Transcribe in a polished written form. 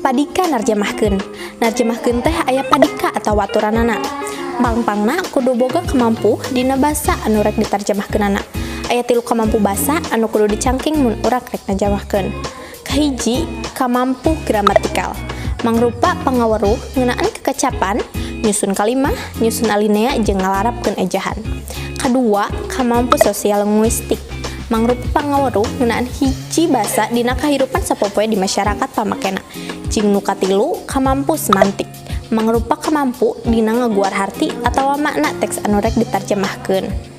Padika narjamahkeun. Narjamahkeun teh aya padika atawa aturanana. Pangpangna kudu boga kamampu dina basa anu rek ditarjamahkeunana. Aya 3 kamampu basa anu kudu dicangking mun urak rek narjamahkeun. Kahiji, kamampu gramatikal. Mangrupa pangaweruh ngeunaan kekecapan, nyusun kalimah, nyusun alinea jeung ngalarapkeun ejahan. Kadua, kamampu sosial linguistik. Mangrupa pangaweruh ngeunaan hiji basa dina kahirupan sapopoe di masyarakat pamakena. Jeung nu katilu, kamampu semantik. Mangrupa kamampu dina ngaguar harti atawa makna teks anu rek ditarjamahkeun.